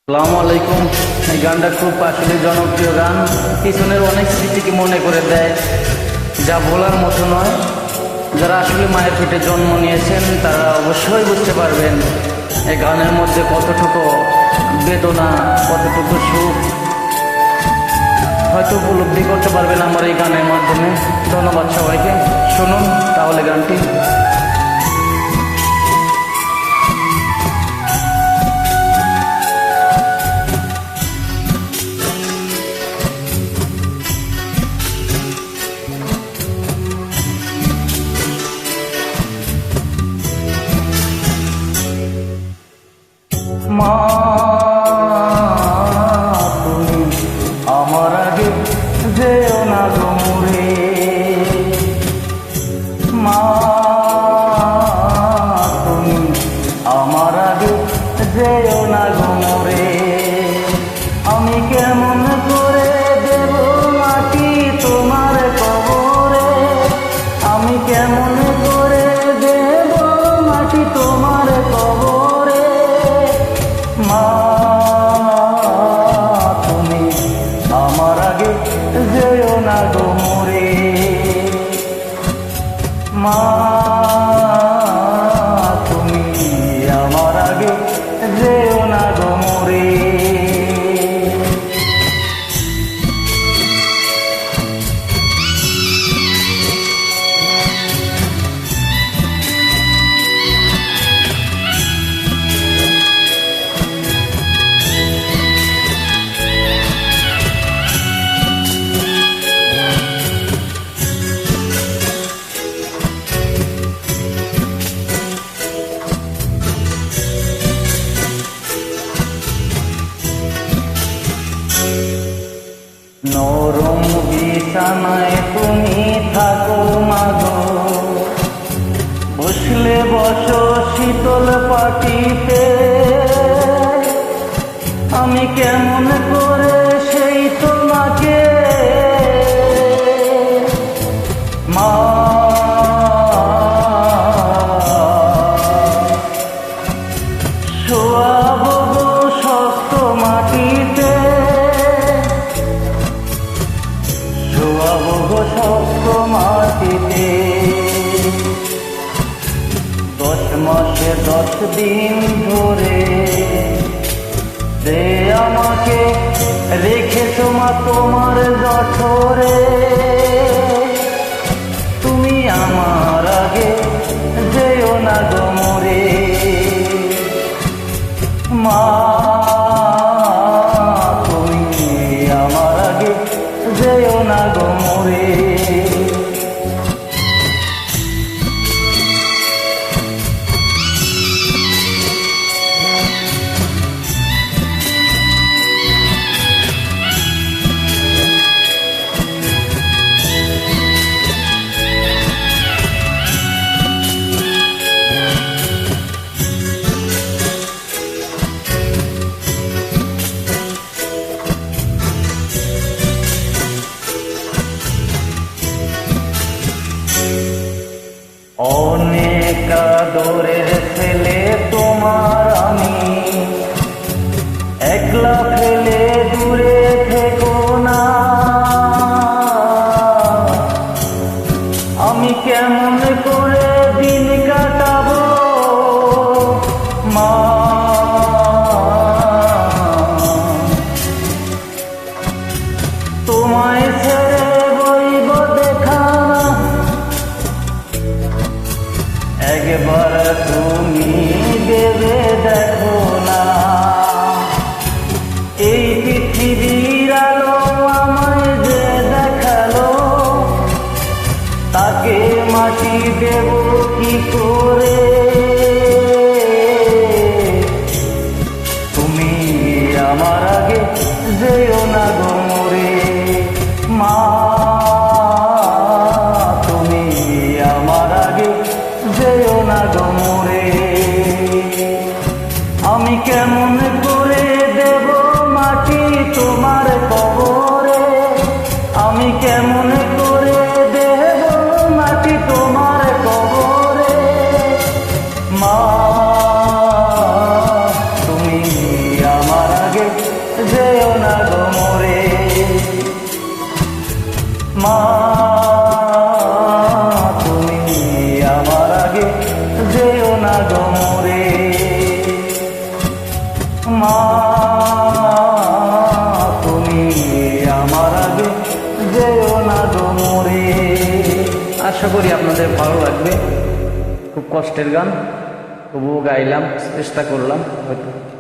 আসসালামু আলাইকুম। এই গানটা খুব আসলে জনপ্রিয় গান, পিছনের অনেক স্মৃতিকে মনে করে দেয়, যা বলার মতো নয়। যারা আসলে মায়ের পেটে জন্ম নিয়েছেন তারা অবশ্যই বুঝতে পারবেন এই গানের মধ্যে কতটুকু বেদনা, কতটুকু সুখ হয়তো উপলব্ধি করতে পারবেন আমার এই গানের মাধ্যমে। ধন্যবাদ সবাইকে। শুনুন তাহলে গানটি। মা, তুমি আমার আগে যেও না গো মরে। মা, তুমি আমার আগে যেও না গো মরে। আমি কেমন করে দেব মাটি তোমার কবরে, আমি কেমন করে দেব মাটি তোমার কবরে। মা, তুমি আমার আগে যেও না গো মরে। মা, তুমি আমার আগে যেও না গো মরে। নরম বিছানায় তুমি থাকো মাগো, বসলে বসো শীতল পাটিতে। আমি কেমন করে সেই তোমাকে মা, শোয়াবো গো শক্ত মাটিতে, শোয়াবো গো শক্ত মাটিতে। 10 মাসে 10 দিন ধরে যে আমাকে রেখেছো মা তোমার জঠরে। তুমি আমার আগে যেও না গো মরে। মা, তুমি আমার আগে যেও না গো মরে। অনেক আদরের ছেলে তোমার আমি, একলা ফেলে দূরে থেকো না। আমি কেমন করে দিন কাটাবো মা, তোমায় ছেড়ে বইব দেখা না। একবার তুমি ভেবে দেখো না, এই পৃথিবীর আলো আমায় যে দেখালো, তাকে মাটি দেব কি করে। তুমি আমার আগে যেও না গো মরে। মা, তুমি আমার আগে যেও না গো মরে। আমি কেমন করে দেব মাটি তোমার কবরে, আমি কেমন করে দেব মাটি তোমার কবরে। মা, তুমি আমার আগে যেও না গো মোরে। মা তুমি আমার আগে যেও না গো মোরে। মা তুমি আমার আগে যেও না গো মোরে। আশা করি আপনাদের ভালো লাগবে। খুব কষ্টের গান, তবুও গাইলাম, চেষ্টা করলাম হয়তো।